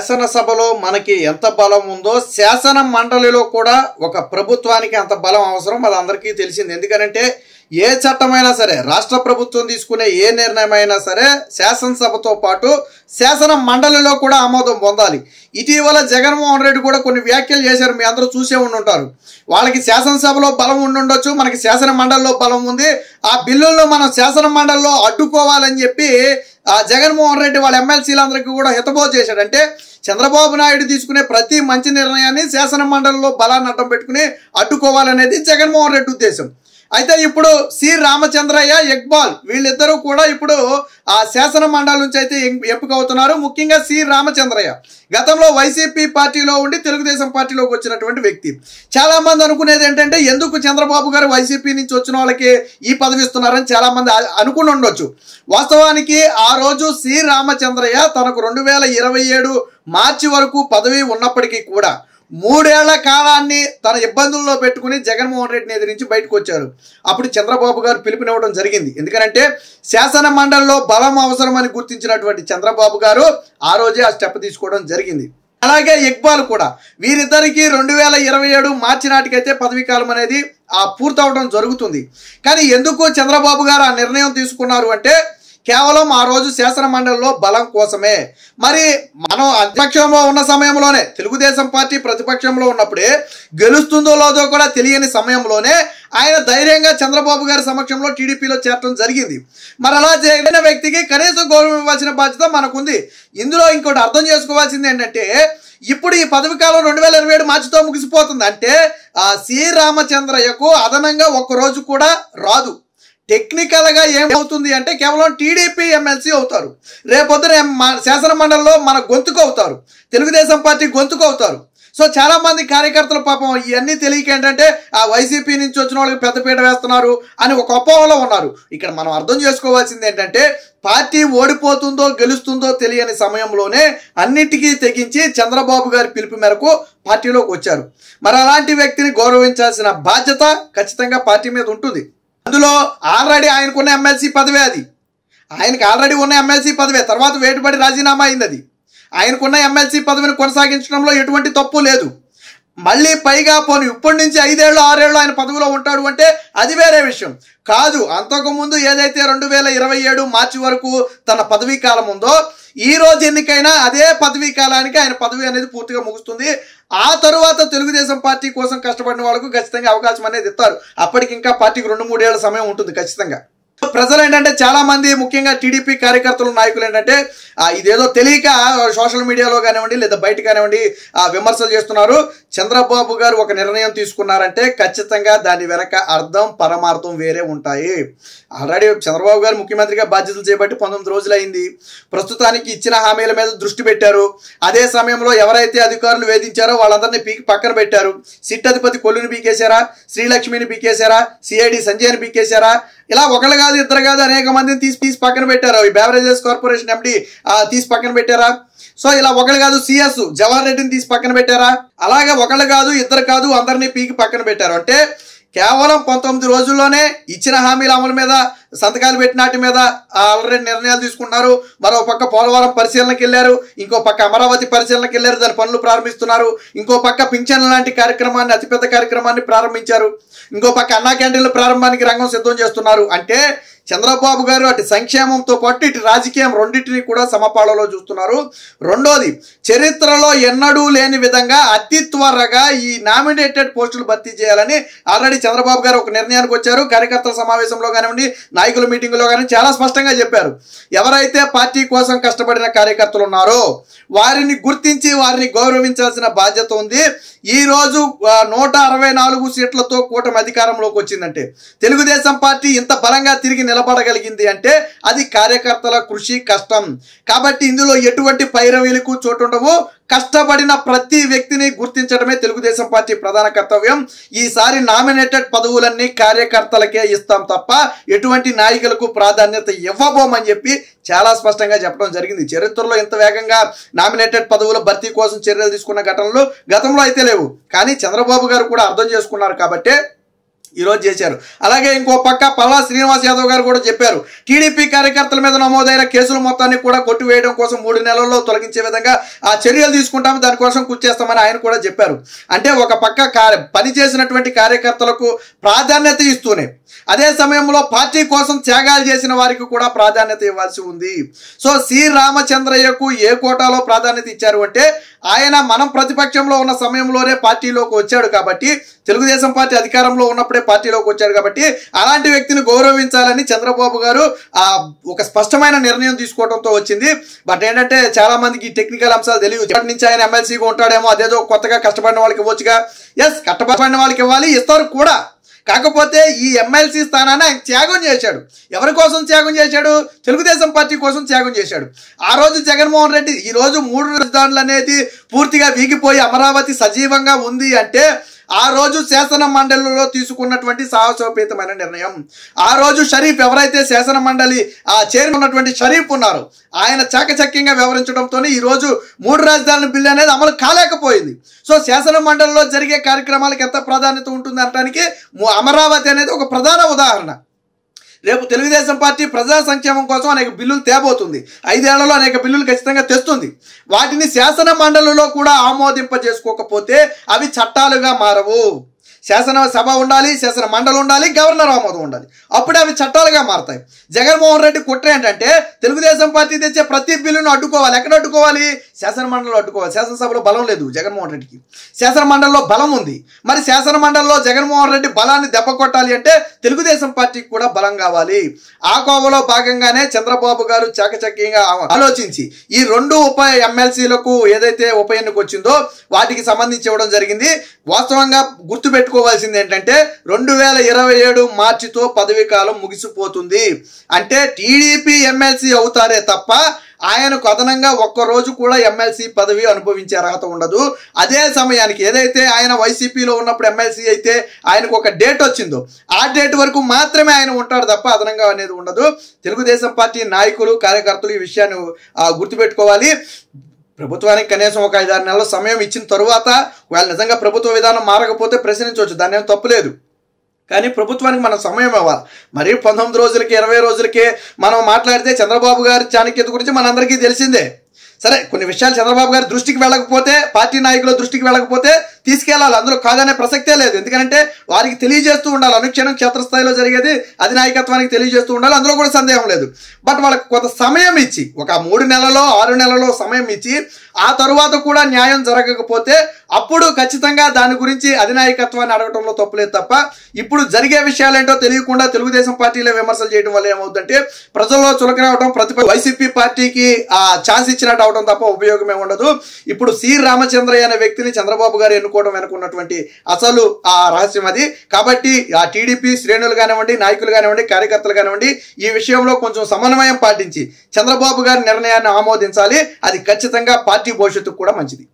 శాసనసభలో మనకి ఎంత బలం ఉందో శాసన మండలిలో కూడా ఒక ప్రభుత్వానికి అంత బలం అవసరం. అది అందరికీ తెలిసింది. ఎందుకంటే ఏ చట్టమైనా సరే, రాష్ట్ర ప్రభుత్వం తీసుకునే ఏ నిర్ణయమైనా సరే శాసనసభతో పాటు శాసన మండలిలో కూడా ఆమోదం పొందాలి. ఇటీవల జగన్మోహన్ రెడ్డి కూడా కొన్ని వ్యాఖ్యలు చేశారు, మీ అందరూ చూసే ఉండుంటారు. వాళ్ళకి శాసనసభలో బలం ఉండుండొచ్చు, మనకి శాసన మండలిలో బలం ఉంది, ఆ బిల్లులను మనం శాసన మండలిలో అడ్డుకోవాలని చెప్పి జగన్మోహన్ రెడ్డి వాళ్ళ ఎమ్మెల్సీలందరికీ కూడా హితబోధ చేశాడు. అంటే చంద్రబాబు నాయుడు తీసుకునే ప్రతి మంచి నిర్ణయాన్ని శాసన మండలిలో బలాన్ని అడ్డం పెట్టుకుని అడ్డుకోవాలనేది జగన్మోహన్ రెడ్డి ఉద్దేశం. అయితే ఇప్పుడు సి రామచంద్రయ్య, ఇక్బాల్ వీళ్ళిద్దరూ కూడా ఇప్పుడు ఆ శాసన మండలి నుంచి అయితే ఎంపిక అవుతున్నారు. ముఖ్యంగా సి రామచంద్రయ్య గతంలో వైసీపీ పార్టీలో ఉండి తెలుగుదేశం పార్టీలోకి వచ్చినటువంటి వ్యక్తి. చాలా మంది అనుకునేది ఏంటంటే ఎందుకు చంద్రబాబు గారు వైసీపీ నుంచి వచ్చిన వాళ్ళకి ఈ పదవి ఇస్తున్నారని చాలా మంది అనుకుని ఉండొచ్చు. వాస్తవానికి ఆ రోజు సి రామచంద్రయ్య తనకు 2027 మార్చి వరకు పదవి ఉన్నప్పటికీ కూడా 3 ఏళ్ల కాలాన్ని తన ఇబ్బందుల్లో పెట్టుకుని జగన్మోహన్ రెడ్డిని ఎదిరించి బయటకు వచ్చారు. అప్పుడు చంద్రబాబు గారు పిలుపునివ్వడం జరిగింది. ఎందుకంటే శాసన మండలిలో బలం అవసరమని గుర్తించినటువంటి చంద్రబాబు గారు ఆ రోజే ఆ స్టెప్ తీసుకోవడం జరిగింది. అలాగే ఇక్బాల్ కూడా వీరిద్దరికీ 2027 మార్చి నాటికైతే పదవీ కాలం అనేది పూర్తవడం జరుగుతుంది. కానీ ఎందుకు చంద్రబాబు గారు ఆ నిర్ణయం తీసుకున్నారు అంటే కేవలం ఆ రోజు శాసన మండలిలో బలం కోసమే. మరి మనం ప్రతిపక్షంలో ఉన్న సమయంలోనే, తెలుగుదేశం పార్టీ ప్రతిపక్షంలో ఉన్నప్పుడే గెలుస్తుందో లేదో కూడా తెలియని సమయంలోనే ఆయన ధైర్యంగా చంద్రబాబు గారి సమక్షంలో టీడీపీలో చేరడం జరిగింది. మరి అలా జరిగిన వ్యక్తికి కనీసం గౌరవం ఇవ్వాల్సిన బాధ్యత మనకుంది. ఇందులో ఇంకోటి అర్థం చేసుకోవాల్సింది ఏంటంటే ఇప్పుడు ఈ పదవి కాలం 2027 మార్చితో ముగిసిపోతుంది. అంటే సి రామచంద్రయ్యకు అదనంగా ఒక్కరోజు కూడా రాదు. టెక్నికల్గా ఏమవుతుంది అంటే కేవలం టీడీపీ ఎమ్మెల్సీ అవుతారు. రేపొద్దున శాసన మండలిలో మన గొంతుకు అవుతారు, తెలుగుదేశం పార్టీ గొంతుకు అవుతారు. సో చాలా మంది కార్యకర్తలు పాపం ఇవన్నీ తెలియక ఏంటంటే ఆ వైసీపీ నుంచి వచ్చిన వాళ్ళకి పెద్దపీట వేస్తున్నారు అని ఒక అపోహలో ఉన్నారు. ఇక్కడ మనం అర్థం చేసుకోవాల్సింది ఏంటంటే పార్టీ ఓడిపోతుందో గెలుస్తుందో తెలియని సమయంలోనే అన్నిటికీ తెగించి చంద్రబాబు గారి పిలుపు మేరకు పార్టీలోకి వచ్చారు. మరి అలాంటి వ్యక్తిని గౌరవించాల్సిన బాధ్యత ఖచ్చితంగా పార్టీ మీద ఉంటుంది. అందులో ఆల్రెడీ ఆయనకున్న ఎమ్మెల్సీ పదవే, అది ఆయనకు ఆల్రెడీ ఉన్న ఎమ్మెల్సీ పదవే, తర్వాత వేటుపడి రాజీనామా అయింది. అది ఆయనకున్న ఎమ్మెల్సీ పదవిని కొనసాగించడంలో ఎటువంటి తప్పు లేదు. మళ్ళీ పైగా పోనీ ఇప్పటి నుంచి 5 ఏళ్ళు 6 ఏళ్ళు ఆయన పదవిలో ఉంటాడు అంటే అది వేరే విషయం కాదు. అంతకుముందు ఏదైతే 2027 మార్చి వరకు తన పదవీ కాలం ఉందో ఈ రోజు ఎన్నికైనా అదే పదవీ కాలానికి ఆయన పదవి అనేది పూర్తిగా ముగుస్తుంది. ఆ తరువాత తెలుగుదేశం పార్టీ కోసం కష్టపడిన వాళ్ళకు ఖచ్చితంగా అవకాశం అనేది ఇస్తారు. అప్పటికి ఇంకా పార్టీకి 2-3 ఏళ్ల సమయం ఉంటుంది ఖచ్చితంగా. ప్రజలు ఏంటంటే చాలా మంది ముఖ్యంగా టీడీపీ కార్యకర్తలు, నాయకులు ఏంటంటే ఇదేదో తెలియక సోషల్ మీడియాలో కానివ్వండి లేదా బయట కానివ్వండి విమర్శలు చేస్తున్నారు. చంద్రబాబు గారు ఒక నిర్ణయం తీసుకున్నారంటే ఖచ్చితంగా దాని వెనక అర్థం పరమార్థం వేరే ఉంటాయి. ఆల్రెడీ చంద్రబాబు గారు ముఖ్యమంత్రిగా బాధ్యతలు చేపట్టి 19 రోజులు అయింది. ప్రస్తుతానికి ఇచ్చిన హామీల మీద దృష్టి పెట్టారు. అదే సమయంలో ఎవరైతే అధికారులు వేధించారో వాళ్ళందరినీ పీకి పక్కన పెట్టారు. సిట్ అధిపతి కొల్లుని పీకేశారా, శ్రీలక్ష్మిని పీకేశారా, సిఐడి సంజయ్ని పీకేశారా, ఇలా ఒకళ్ళు కాదు ఇద్దరు కాదు అనేక మందిని తీసి పక్కన పెట్టారు. ఈ బెవరేజెస్ కార్పొరేషన్ ఎండి తీసి పక్కన పెట్టారా. సో ఇలా ఒకళ్ళు కాదు సిఎస్ జవహర్ రెడ్డిని తీసి పక్కన పెట్టారా. అలాగే ఒకళ్ళు కాదు ఇద్దరు కాదు అందరినీ పీకి పక్కన పెట్టారు. అంటే కేవలం 19 రోజుల్లోనే ఇచ్చిన హామీల అమలు మీద సంతకాలు పెట్టినాటి మీద ఆల్రెడీ నిర్ణయాలు తీసుకుంటున్నారు. మరో పక్క పోలవరం పరిశీలనకి వెళ్ళారు, ఇంకో పక్క అమరావతి పరిశీలనకి వెళ్ళారు, దాని పనులు ప్రారంభిస్తున్నారు. ఇంకో పక్క పింఛన్ల లాంటి కార్యక్రమాన్ని, అతిపెద్ద కార్యక్రమాన్ని ప్రారంభించారు. ఇంకో పక్క అన్నా క్యాంటీన్ల ప్రారంభానికి రంగం సిద్ధం చేస్తున్నారు. అంటే చంద్రబాబు గారు అటు సంక్షేమంతో పాటు ఇటు రాజకీయం రెండింటినీ కూడా సమపాళలో చూస్తున్నారు. రెండోది, చరిత్రలో ఎన్నడూ లేని విధంగా అతి త్వరగా ఈ నామినేటెడ్ పోస్టులు భర్తీ చేయాలని ఆల్రెడీ చంద్రబాబు గారు ఒక నిర్ణయానికి వచ్చారు. కార్యకర్తల సమావేశంలో కానివ్వండి, నాయకుల మీటింగులో కానీ చాలా స్పష్టంగా చెప్పారు. ఎవరైతే పార్టీ కోసం కష్టపడిన కార్యకర్తలు ఉన్నారో వారిని గుర్తించి వారిని గౌరవించాల్సిన బాధ్యత ఉంది. ఈ రోజు 164 సీట్లతో కూటమి అధికారంలోకి వచ్చిందంటే, తెలుగుదేశం పార్టీ ఇంత బలంగా తిరిగి నిలబడగలిగింది అంటే అది కార్యకర్తల కృషి, కష్టం. కాబట్టి ఇందులో ఎటువంటి పైరవీలకు చోటు ఉండవు. కష్టపడిన ప్రతి వ్యక్తిని గుర్తించడమే తెలుగుదేశం పార్టీ ప్రధాన కర్తవ్యం. ఈసారి నామినేటెడ్ పదవులన్నీ కార్యకర్తలకే ఇస్తాం తప్ప ఎటువంటి నాయకులకు ప్రాధాన్యత ఇవ్వబోమని చెప్పి చాలా స్పష్టంగా చెప్పడం జరిగింది. చరిత్రలో ఇంత వేగంగా నామినేటెడ్ పదవుల భర్తీ కోసం చర్యలు తీసుకున్న ఘటనలు గతంలో అయితే లేవు. కానీ చంద్రబాబు గారు కూడా అర్థం చేసుకున్నారు. కాబట్టి ఈరోజు చేశారు. అలాగే ఇంకో పక్క పల్లా శ్రీనివాస్ యాదవ్ గారు కూడా చెప్పారు, టీడీపీ కార్యకర్తల మీద నమోదైన కేసుల మొత్తాన్ని కూడా కొట్టివేయడం కోసం 3 నెలల్లో తొలగించే విధంగా ఆ చర్యలు తీసుకుంటాము, దానికోసం కృషి చేస్తామని ఆయన కూడా చెప్పారు. అంటే ఒక పక్క పనిచేసినటువంటి కార్యకర్తలకు ప్రాధాన్యత ఇస్తూనే అదే సమయంలో పార్టీ కోసం త్యాగాలు చేసిన వారికి కూడా ప్రాధాన్యత ఇవ్వాల్సి ఉంది. సో సి రామచంద్రయ్యకు ఏ కోటాలో ప్రాధాన్యత ఇచ్చారు అంటే ఆయన మనం ప్రతిపక్షంలో ఉన్న సమయంలోనే పార్టీలోకి వచ్చాడు కాబట్టి, తెలుగుదేశం పార్టీ అధికారంలో ఉన్నప్పుడే పార్టీలోకి వచ్చాడు కాబట్టి అలాంటి వ్యక్తిని గౌరవించాలని చంద్రబాబు గారు ఒక స్పష్టమైన నిర్ణయం తీసుకోవడంతో వచ్చింది. బట్ ఏంటంటే చాలా మందికి ఈ టెక్నికల్ అంశాలు తెలియదు. ఇప్పటి నుంచి ఆయన ఎమ్మెల్సీగా ఉంటాడేమో, అదేదో కొత్తగా కష్టపడిన వాళ్ళకి ఇవ్వచ్చుగా. ఎస్, కష్టపడిన వాళ్ళకి ఇవ్వాలి, ఇస్తారు కూడా. కాకపోతే ఈ ఎమ్మెల్సీ స్థానాన్ని ఆయన త్యాగం చేశాడు. ఎవరి కోసం త్యాగం చేశాడు? తెలుగుదేశం పార్టీ కోసం త్యాగం చేశాడు. ఆ రోజు జగన్మోహన్ రెడ్డి ఈ రోజు 3 రాజధానులు అనేది పూర్తిగా వీగిపోయి అమరావతి సజీవంగా ఉంది అంటే ఆ రోజు శాసన మండలిలో తీసుకున్నటువంటి సాహసోపేతమైన నిర్ణయం. ఆ రోజు షరీఫ్, ఎవరైతే శాసన మండలి చైర్మన్ ఉన్నటువంటి షరీఫ్ ఉన్నారు, ఆయన చాకచక్యంగా వ్యవహరించడంతో ఈ రోజు 3 రాజధానుల బిల్లు అనేది అమలు కాలేకపోయింది. సో శాసన మండలిలో జరిగే కార్యక్రమాలకు ఎంత ప్రాధాన్యత ఉంటుంది అనడానికి అమరావతి అనేది ఒక ప్రధాన ఉదాహరణ. రేపు తెలుగుదేశం పార్టీ ప్రజా సంక్షేమం కోసం అనేక బిల్లులు తేబోతుంది. 5 ఏళ్లలో అనేక బిల్లులు ఖచ్చితంగా తెస్తుంది. వాటిని శాసన మండలిలో కూడా ఆమోదింపజేసుకోకపోతే అవి చట్టాలుగా మారవు. శాసన సభ ఉండాలి, శాసన మండలి ఉండాలి, గవర్నర్ ఆమోదం ఉండాలి, అప్పుడే అవి చట్టాలుగా మారతాయి. జగన్మోహన్ రెడ్డి కుట్ర ఏంటంటే తెలుగుదేశం పార్టీ తెచ్చే ప్రతి బిల్లును అడ్డుకోవాలి. ఎక్కడ అడ్డుకోవాలి? శాసన మండలిలో అడ్డుకోవాలి. శాసనసభలో బలం లేదు జగన్మోహన్ రెడ్డికి, శాసన మండలిలో బలం ఉంది. మరి శాసన మండలిలో జగన్మోహన్ రెడ్డి బలాన్ని దెబ్బ కొట్టాలి అంటే తెలుగుదేశం పార్టీకి కూడా బలం కావాలి. ఆ కోవలో భాగంగానే చంద్రబాబు గారు చాకచక్యంగా ఆలోచించి ఈ 2 ఉప ఎమ్మెల్సీలకు ఏదైతే ఉప ఎన్నిక వచ్చిందో వాటికి సంబంధించి ఇవ్వడం జరిగింది. వాస్తవంగా గుర్తుపెట్టుకోవాల్సింది ఏంటంటే 2027 మార్చితో పదవీ కాలం ముగిసిపోతుంది. అంటే టీడీపీ ఎమ్మెల్సీ అవుతారే తప్ప ఆయనకు అదనంగా ఒక్కరోజు కూడా ఎమ్మెల్సీ పదవి అనుభవించే అర్హత ఉండదు. అదే సమయానికి ఏదైతే ఆయన వైసీపీలో ఉన్నప్పుడు ఎమ్మెల్సీ అయితే ఆయనకు ఒక డేట్ వచ్చిందో ఆ డేట్ వరకు మాత్రమే ఆయన ఉంటాడు తప్ప అదనంగా అనేది ఉండదు. తెలుగుదేశం పార్టీ నాయకులు, కార్యకర్తలు ఈ విషయాన్ని గుర్తుపెట్టుకోవాలి. ప్రభుత్వానికి కనీసం ఒక 5-6 నెలల సమయం ఇచ్చిన తరువాత వాళ్ళు నిజంగా ప్రభుత్వ విధానం మారకపోతే ప్రశ్నించవచ్చు, దాని ఏం తప్పులేదు. కానీ ప్రభుత్వానికి మనం సమయం ఇవ్వాలి. మరి 19 రోజులకి 20 రోజులకే మనం మాట్లాడితే చంద్రబాబు గారి చాణక్యత గురించి మనందరికీ తెలిసిందే. సరే, కొన్ని విషయాలు చంద్రబాబు గారి దృష్టికి వెళ్ళకపోతే, పార్టీ నాయకుల దృష్టికి వెళ్ళకపోతే తీసుకెళ్లాలి, అందులో కాదనే ప్రసక్తే లేదు. ఎందుకంటే వారికి తెలియజేస్తూ ఉండాలి, అనుక్షణం క్షేత్రస్థాయిలో జరిగేది అధినాయకత్వానికి తెలియజేస్తూ ఉండాలి, అందులో కూడా సందేహం లేదు. బట్ వాళ్ళకి కొంత సమయం ఇచ్చి, ఒక 3 నెలలో 6 నెలలో సమయం ఇచ్చి ఆ తరువాత కూడా న్యాయం జరగకపోతే అప్పుడు ఖచ్చితంగా దాని గురించి అధినాయకత్వాన్ని అడగటంలో తప్పులేదు తప్ప ఇప్పుడు జరిగే విషయాలేంటో తెలియకుండా తెలుగుదేశం పార్టీలో విమర్శలు చేయడం వల్ల ఏమవుతుందంటే ప్రజల్లో చులకనవడం, వైసీపీ పార్టీకి ఛాన్స్ ఇచ్చినట్టు అవడం తప్ప ఉపయోగమే ఉండదు. ఇప్పుడు సి రామచంద్రయ్య అనే వ్యక్తిని చంద్రబాబు గారు ఎన్నుకోవడం వెనుకున్నటువంటి అసలు ఆ రహస్యం అది. కాబట్టి ఆ టీడీపీ శ్రేణులు కానివ్వండి, నాయకులు కానివ్వండి, కార్యకర్తలు కానివ్వండి ఈ విషయంలో కొంచెం సమన్వయం పాటించి చంద్రబాబు గారి నిర్ణయాన్ని ఆమోదించాలి. అది ఖచ్చితంగా పార్టీ భవిష్యత్తుకు కూడా మంచిది.